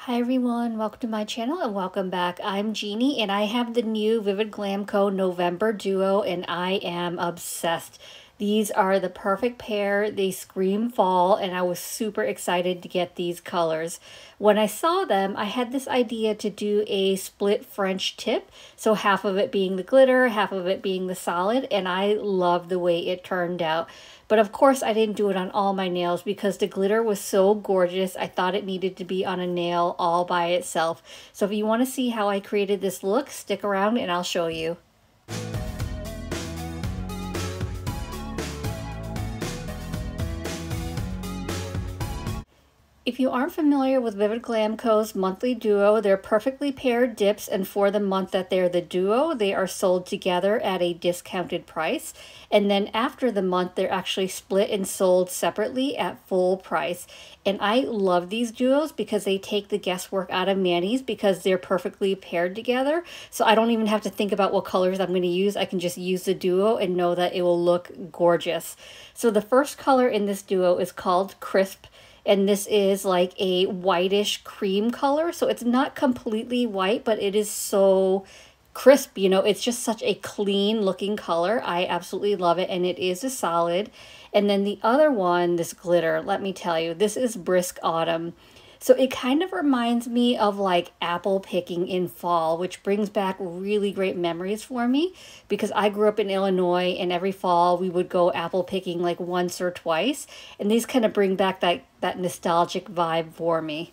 Hi everyone, welcome to my channel and welcome back. I'm Jeannie and I have the new Vivid Glam Co November Duo and I am obsessed. These are the perfect pair. They scream fall and I was super excited to get these colors. When I saw them, I had this idea to do a split French tip. So half of it being the glitter, half of it being the solid, and I love the way it turned out. But of course I didn't do it on all my nails because the glitter was so gorgeous. I thought it needed to be on a nail all by itself. So if you want to see how I created this look, stick around and I'll show you. If you aren't familiar with Vivid Glam Co's monthly duo, they're perfectly paired dips, and for the month that they're the duo, they are sold together at a discounted price. And then after the month, they're actually split and sold separately at full price. And I love these duos because they take the guesswork out of manis because they're perfectly paired together. So I don't even have to think about what colors I'm going to use. I can just use the duo and know that it will look gorgeous. So the first color in this duo is called Crisp. And this is like a whitish cream color. So it's not completely white, but it is so crisp. You know, it's just such a clean looking color. I absolutely love it. And it is a solid. And then the other one, this glitter, let me tell you, this is Brisk Autumn. So it kind of reminds me of like apple picking in fall, which brings back really great memories for me because I grew up in Illinois and every fall we would go apple picking like once or twice. And these kind of bring back that nostalgic vibe for me.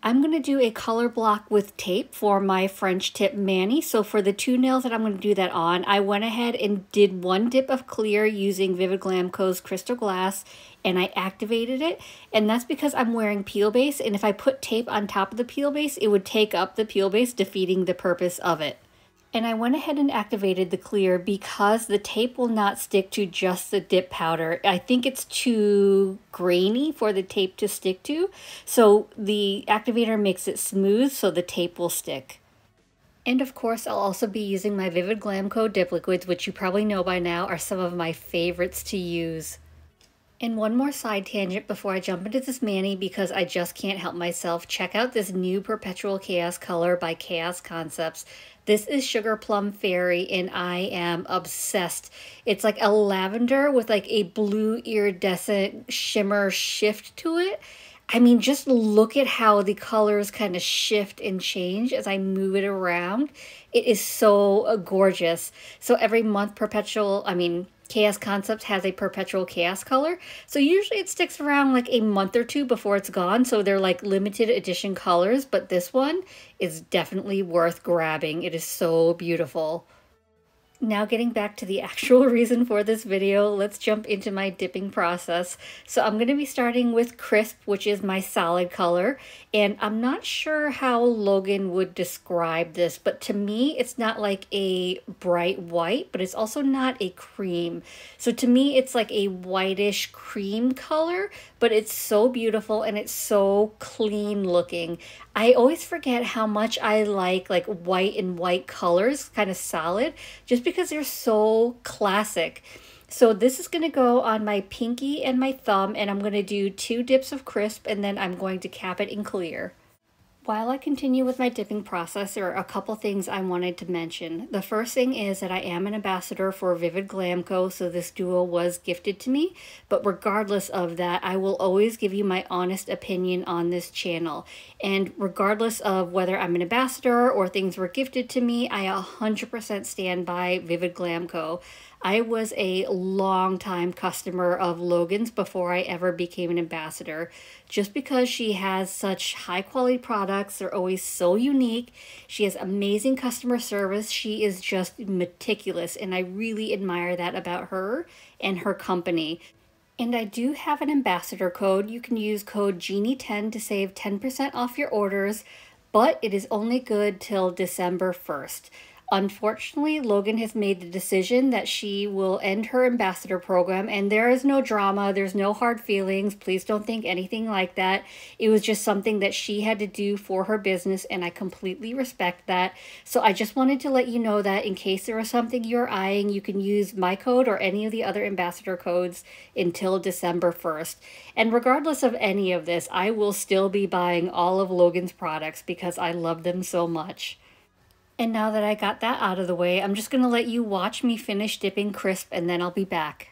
I'm going to do a color block with tape for my French tip mani. So for the two nails that I'm going to do that on, I went ahead and did one dip of clear using Vivid Glam Co's Crystal Glass and I activated it. And that's because I'm wearing peel base, and if I put tape on top of the peel base, it would take up the peel base, defeating the purpose of it. And I went ahead and activated the clear because the tape will not stick to just the dip powder. I think it's too grainy for the tape to stick to. So the activator makes it smooth so the tape will stick. And of course, I'll also be using my Vivid Glam Co dip liquids, which you probably know by now are some of my favorites to use. And one more side tangent before I jump into this mani because I just can't help myself. Check out this new Perpetual Chaos color by Chaos Concepts. This is Sugar Plum Fairy and I am obsessed. It's like a lavender with like a blue iridescent shimmer shift to it. I mean, just look at how the colors kind of shift and change as I move it around. It is so gorgeous. So every month Chaos Concepts has a Perpetual Chaos color. So usually it sticks around like a month or two before it's gone. So they're like limited edition colors, but this one is definitely worth grabbing. It is so beautiful. Now getting back to the actual reason for this video, let's jump into my dipping process. So I'm going to be starting with Crisp, which is my solid color. And I'm not sure how Logan would describe this, but to me, it's not like a bright white, but it's also not a cream. So to me, it's like a whitish cream color, but it's so beautiful and it's so clean looking. I always forget how much I like white and white colors, kind of solid, just because they're so classic. So this is going to go on my pinky and my thumb, and I'm going to do 2 dips of Crisp, and then I'm going to cap it in clear. While I continue with my dipping process, there are a couple things I wanted to mention. The first thing is that I am an ambassador for Vivid Glam Co, so this duo was gifted to me. But regardless of that, I will always give you my honest opinion on this channel. And regardless of whether I'm an ambassador or things were gifted to me, I 100% stand by Vivid Glam Co. I was a long-time customer of Logan's before I ever became an ambassador. Just because she has such high-quality products, they're always so unique. She has amazing customer service. She is just meticulous, and I really admire that about her and her company. And I do have an ambassador code. You can use code Jeannie10 to save 10% off your orders, but it is only good till December 1st. Unfortunately, Logan has made the decision that she will end her ambassador program, and there is no drama, there's no hard feelings. Please don't think anything like that. It was just something that she had to do for her business, and I completely respect that. So I just wanted to let you know that in case there was something you're eyeing, you can use my code or any of the other ambassador codes until December 1st. And regardless of any of this, I will still be buying all of Logan's products because I love them so much. And now that I got that out of the way, I'm just going to let you watch me finish dipping crisp, and then I'll be back.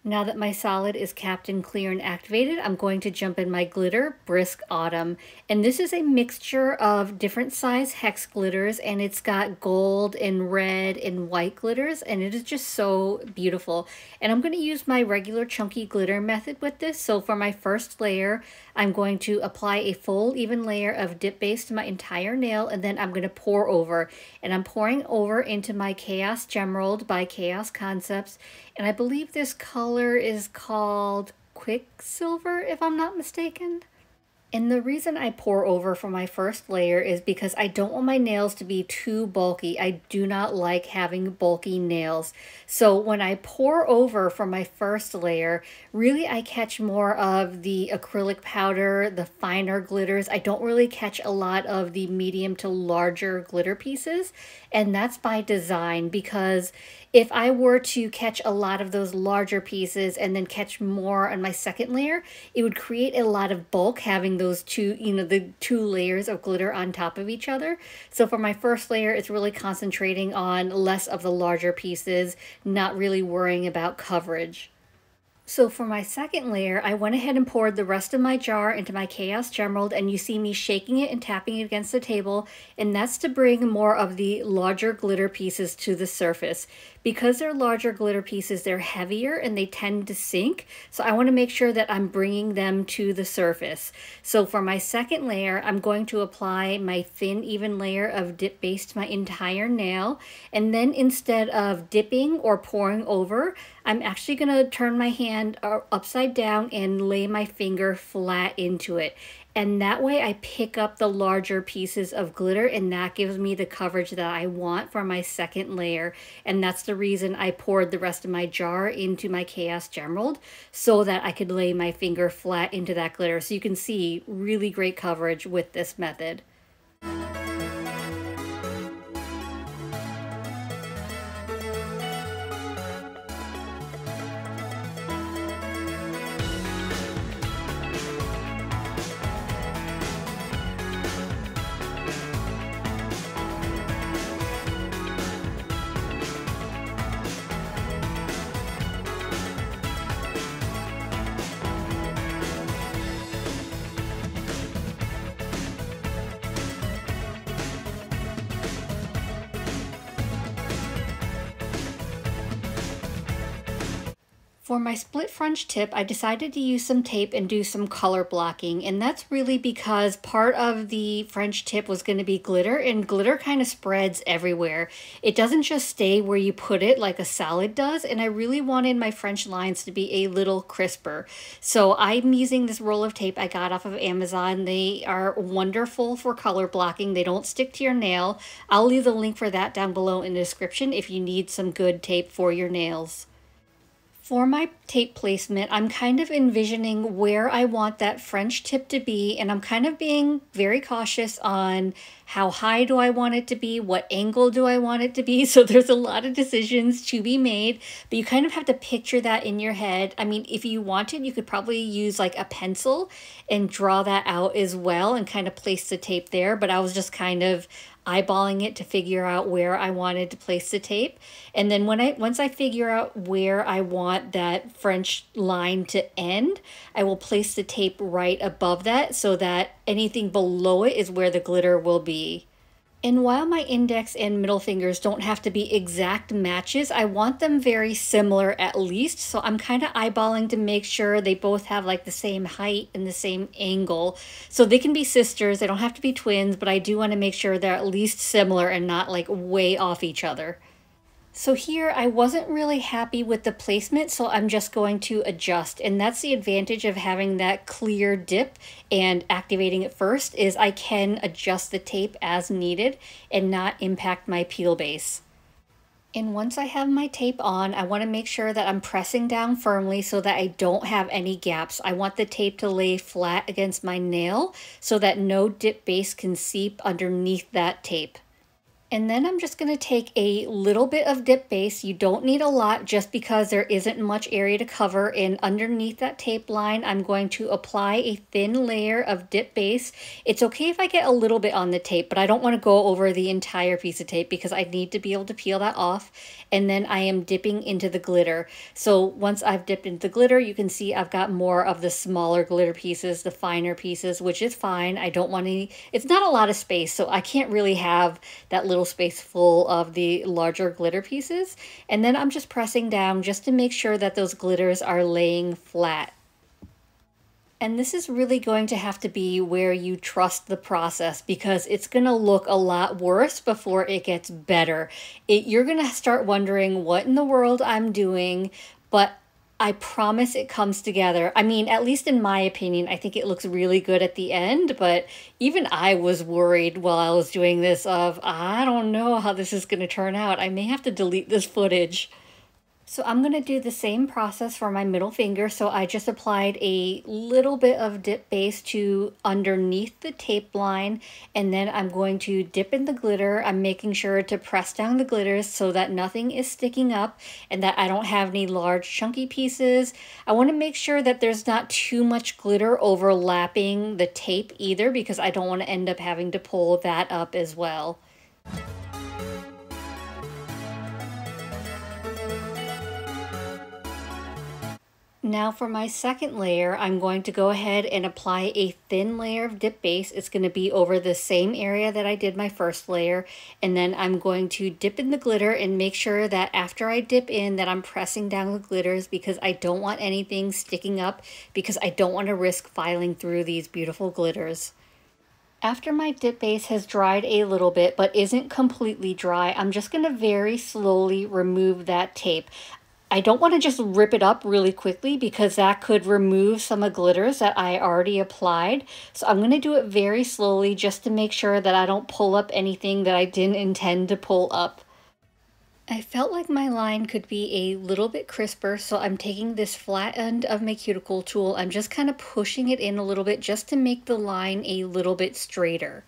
Now that my solid is capped and clear and activated, I'm going to jump in my glitter, Brisk Autumn. And this is a mixture of different size hex glitters, and it's got gold and red and white glitters, and it is just so beautiful. And I'm going to use my regular chunky glitter method with this. So for my first layer, I'm going to apply a full even layer of dip base to my entire nail, and then I'm going to pour over. And I'm pouring over into my Chaos Gemerald by Chaos Concepts. And I believe this color is called Quicksilver, if I'm not mistaken. And the reason I pour over for my first layer is because I don't want my nails to be too bulky. I do not like having bulky nails. So when I pour over for my first layer, really I catch more of the acrylic powder, the finer glitters. I don't really catch a lot of the medium to larger glitter pieces. And that's by design, because if I were to catch a lot of those larger pieces and then catch more on my second layer, it would create a lot of bulk having those two, the two layers of glitter on top of each other. So for my first layer, it's really concentrating on less of the larger pieces, not really worrying about coverage. So for my second layer, I went ahead and poured the rest of my jar into my Chaos Gemerald, and you see me shaking it and tapping it against the table, and that's to bring more of the larger glitter pieces to the surface. Because they're larger glitter pieces, they're heavier and they tend to sink. So I want to make sure that I'm bringing them to the surface. So for my second layer, I'm going to apply my thin, even layer of dip base to my entire nail. And then instead of dipping or pouring over, I'm actually going to turn my hand upside down and lay my finger flat into it. And that way I pick up the larger pieces of glitter, and that gives me the coverage that I want for my second layer. And that's the reason I poured the rest of my jar into my Chaos Gemerald, so that I could lay my finger flat into that glitter. So you can see really great coverage with this method. For my split French tip, I decided to use some tape and do some color blocking, and that's really because part of the French tip was going to be glitter, and glitter kind of spreads everywhere. It doesn't just stay where you put it like a salad does, and I really wanted my French lines to be a little crisper. So I'm using this roll of tape I got off of Amazon. They are wonderful for color blocking. They don't stick to your nail. I'll leave the link for that down below in the description if you need some good tape for your nails. For my tape placement, I'm kind of envisioning where I want that French tip to be, and I'm kind of being very cautious on how high do I want it to be, what angle do I want it to be. So there's a lot of decisions to be made, but you kind of have to picture that in your head. I mean, if you wanted, you could probably use like a pencil and draw that out as well and kind of place the tape there, but I was just kind of eyeballing it to figure out where I wanted to place the tape. And then once I figure out where I want that French line to end, I will place the tape right above that so that anything below it is where the glitter will be. And while my index and middle fingers don't have to be exact matches, I want them very similar at least. So I'm kind of eyeballing to make sure they both have like the same height and the same angle. So they can be sisters, they don't have to be twins, but I do want to make sure they're at least similar and not like way off each other. So here I wasn't really happy with the placement, so I'm just going to adjust. And that's the advantage of having that clear dip and activating it first, is I can adjust the tape as needed and not impact my peel base. And once I have my tape on, I want to make sure that I'm pressing down firmly so that I don't have any gaps. I want the tape to lay flat against my nail so that no dip base can seep underneath that tape. And then I'm just going to take a little bit of dip base. You don't need a lot just because there isn't much area to cover. And underneath that tape line, I'm going to apply a thin layer of dip base. It's okay if I get a little bit on the tape, but I don't want to go over the entire piece of tape because I need to be able to peel that off. And then I am dipping into the glitter. So once I've dipped into the glitter, you can see I've got more of the smaller glitter pieces, the finer pieces, which is fine. I don't want any, it's not a lot of space, so I can't really have that little space full of the larger glitter pieces. And then I'm just pressing down just to make sure that those glitters are laying flat. And this is really going to have to be where you trust the process, because it's going to look a lot worse before it gets better. You're going to start wondering what in the world I'm doing, but I promise it comes together. I mean, at least in my opinion, I think it looks really good at the end, but even I was worried while I was doing this of, I don't know how this is going to turn out. I may have to delete this footage. So I'm going to do the same process for my middle finger. So I just applied a little bit of dip base to underneath the tape line, and then I'm going to dip in the glitter. I'm making sure to press down the glitters so that nothing is sticking up and that I don't have any large chunky pieces. I want to make sure that there's not too much glitter overlapping the tape either, because I don't want to end up having to pull that up as well. Now for my second layer, I'm going to go ahead and apply a thin layer of dip base. It's going to be over the same area that I did my first layer. And then I'm going to dip in the glitter and make sure that after I dip in that I'm pressing down the glitters, because I don't want anything sticking up, because I don't want to risk filing through these beautiful glitters. After my dip base has dried a little bit but isn't completely dry, I'm just going to very slowly remove that tape. I don't want to just rip it up really quickly because that could remove some of the glitters that I already applied. So I'm going to do it very slowly just to make sure that I don't pull up anything that I didn't intend to pull up. I felt like my line could be a little bit crisper, so I'm taking this flat end of my cuticle tool. I'm just kind of pushing it in a little bit just to make the line a little bit straighter.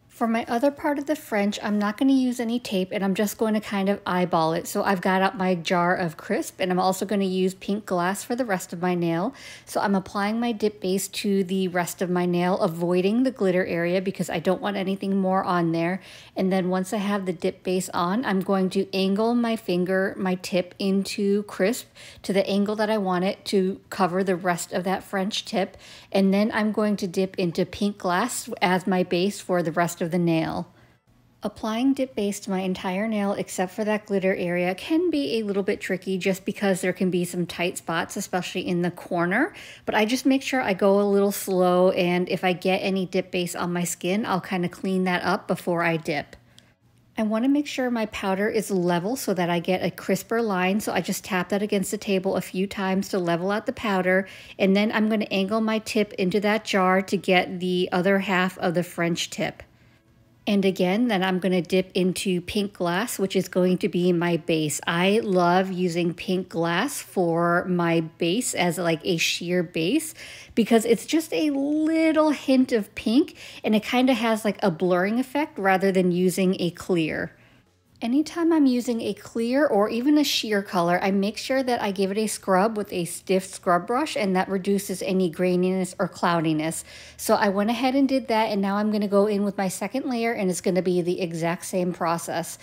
For my other part of the French, I'm not going to use any tape and I'm just going to kind of eyeball it. So I've got out my jar of crisp and I'm also going to use pink glass for the rest of my nail. So I'm applying my dip base to the rest of my nail, avoiding the glitter area because I don't want anything more on there. And then once I have the dip base on, I'm going to angle my finger, my tip into crisp to the angle that I want it to cover the rest of that French tip. And then I'm going to dip into pink glass as my base for the rest of the nail. Applying dip base to my entire nail except for that glitter area can be a little bit tricky just because there can be some tight spots, especially in the corner, but I just make sure I go a little slow, and if I get any dip base on my skin, I'll kind of clean that up before I dip. I want to make sure my powder is level so that I get a crisper line, so I just tap that against the table a few times to level out the powder, and then I'm going to angle my tip into that jar to get the other half of the French tip. And again, then I'm going to dip into pink glass, which is going to be my base. I love using pink glass for my base as like a sheer base because it's just a little hint of pink and it kind of has like a blurring effect rather than using a clear. Anytime I'm using a clear or even a sheer color, I make sure that I give it a scrub with a stiff scrub brush, and that reduces any graininess or cloudiness. So I went ahead and did that, and now I'm going to go in with my second layer, and it's going to be the exact same process.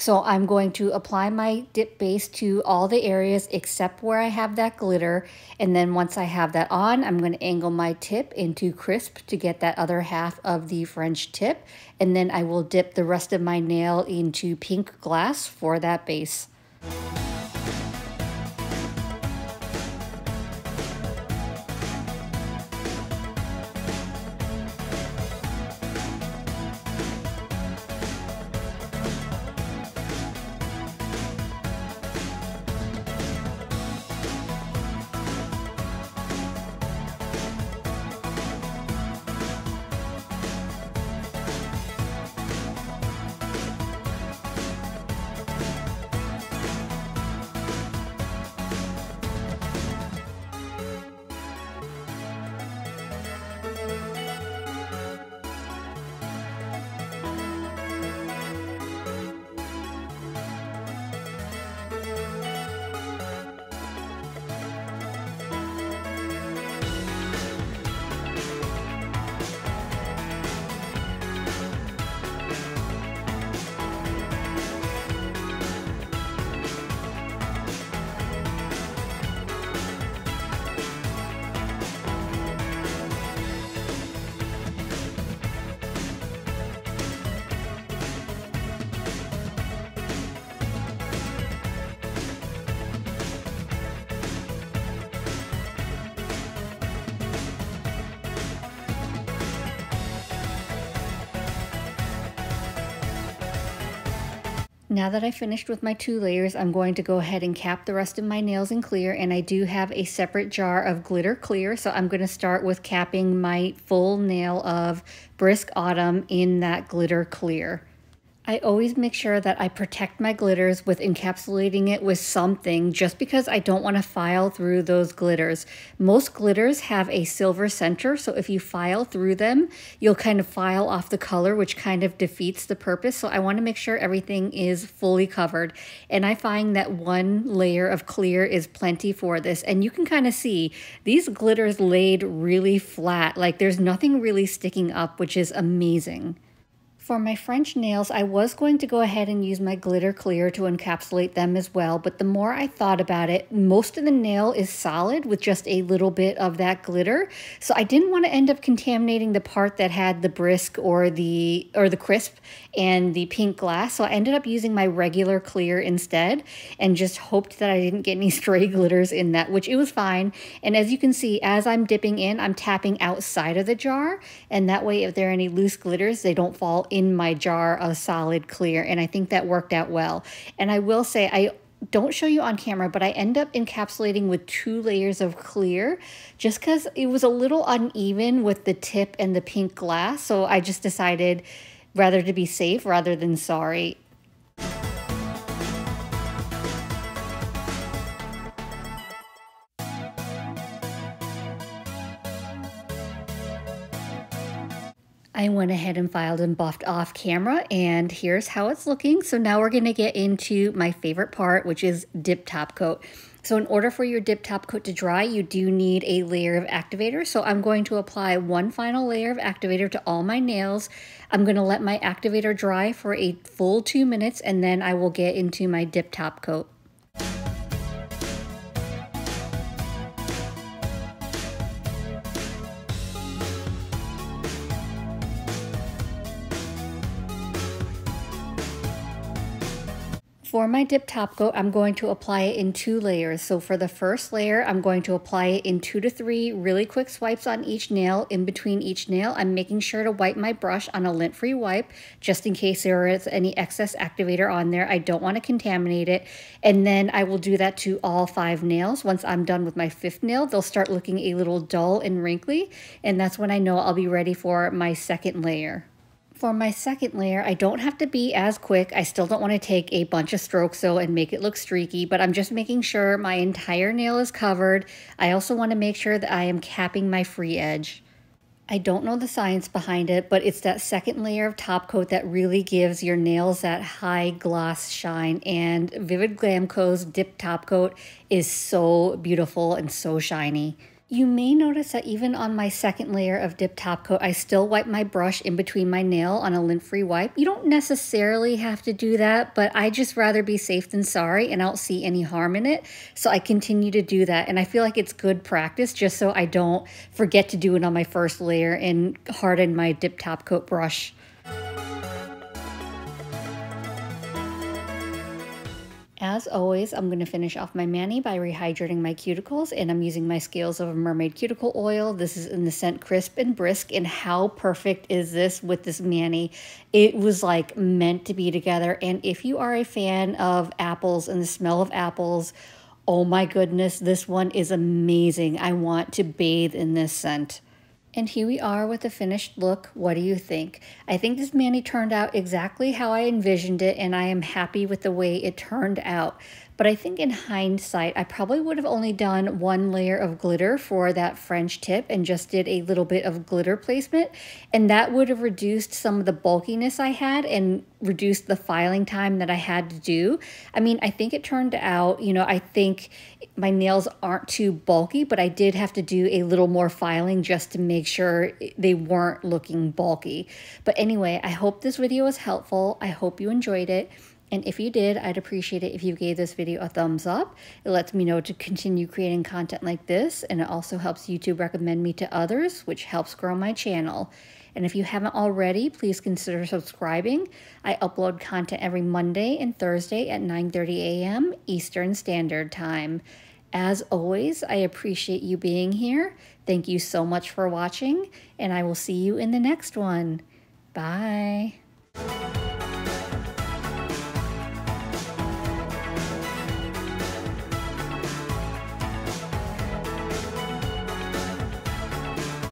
So I'm going to apply my dip base to all the areas except where I have that glitter. And then once I have that on, I'm going to angle my tip into crisp to get that other half of the French tip. And then I will dip the rest of my nail into pink glass for that base. Now that I finished with my 2 layers, I'm going to go ahead and cap the rest of my nails in clear, and I do have a separate jar of glitter clear, so I'm going to start with capping my full nail of Brisk Autumn in that glitter clear. I always make sure that I protect my glitters with encapsulating it with something, just because I don't want to file through those glitters. Most glitters have a silver center, so if you file through them, you'll kind of file off the color, which kind of defeats the purpose. So I want to make sure everything is fully covered. And I find that 1 layer of clear is plenty for this. And you can kind of see these glitters laid really flat, like there's nothing really sticking up, which is amazing. For my French nails, I was going to go ahead and use my glitter clear to encapsulate them as well, but the more I thought about it, most of the nail is solid with just a little bit of that glitter. So I didn't want to end up contaminating the part that had the Brisk or the crisp and the pink glass. So I ended up using my regular clear instead and just hoped that I didn't get any stray glitters in that, which it was fine. And as you can see, as I'm dipping in, I'm tapping outside of the jar, and that way if there are any loose glitters, they don't fall in my jar of solid clear, and I think that worked out well. And I will say, I don't show you on camera, but I end up encapsulating with 2 layers of clear just because it was a little uneven with the tip and the pink glass, so I just decided rather to be safe rather than sorry. I went ahead and filed and buffed off camera, and here's how it's looking. So now we're gonna get into my favorite part, which is dip top coat. So in order for your dip top coat to dry, you do need a layer of activator. So I'm going to apply 1 final layer of activator to all my nails. I'm gonna let my activator dry for a full 2 minutes, and then I will get into my dip top coat. For my dip top coat, I'm going to apply it in 2 layers. So for the first layer, I'm going to apply it in 2 to 3 really quick swipes on each nail. In between each nail, I'm making sure to wipe my brush on a lint-free wipe, just in case there is any excess activator on there. I don't want to contaminate it. And then I will do that to all 5 nails. Once I'm done with my 5th nail, they'll start looking a little dull and wrinkly. And that's when I know I'll be ready for my 2nd layer. For my 2nd layer, I don't have to be as quick. I still don't want to take a bunch of strokes though and make it look streaky, but I'm just making sure my entire nail is covered. I also want to make sure that I am capping my free edge. I don't know the science behind it, but it's that 2nd layer of top coat that really gives your nails that high gloss shine, and Vivid Glam Co's dip top coat is so beautiful and so shiny. You may notice that even on my 2nd layer of dip top coat, I still wipe my brush in between my nail on a lint-free wipe. You don't necessarily have to do that, but I just rather be safe than sorry, and I don't see any harm in it. So I continue to do that, and I feel like it's good practice just so I don't forget to do it on my 1st layer and harden my dip top coat brush. As always, I'm going to finish off my mani by rehydrating my cuticles, and I'm using my scales of Mermaid cuticle oil. This is in the scent Crisp and Brisk, and how perfect is this with this mani? It was like meant to be together, and if you are a fan of apples and the smell of apples, oh my goodness, this one is amazing. I want to bathe in this scent. And here we are with the finished look. What do you think? I think this mani turned out exactly how I envisioned it, and I am happy with the way it turned out. But I think in hindsight, I probably would have only done 1 layer of glitter for that French tip and just did a little bit of glitter placement. And that would have reduced some of the bulkiness I had and reduced the filing time that I had to do. I mean, I think it turned out, I think my nails aren't too bulky, but I did have to do a little more filing just to make sure they weren't looking bulky. But anyway, I hope this video was helpful. I hope you enjoyed it. And if you did, I'd appreciate it if you gave this video a thumbs up. It lets me know to continue creating content like this, and it also helps YouTube recommend me to others, which helps grow my channel. And if you haven't already, please consider subscribing. I upload content every Monday and Thursday at 9:30 a.m. Eastern Standard Time. As always, I appreciate you being here. Thank you so much for watching, and I will see you in the next one. Bye.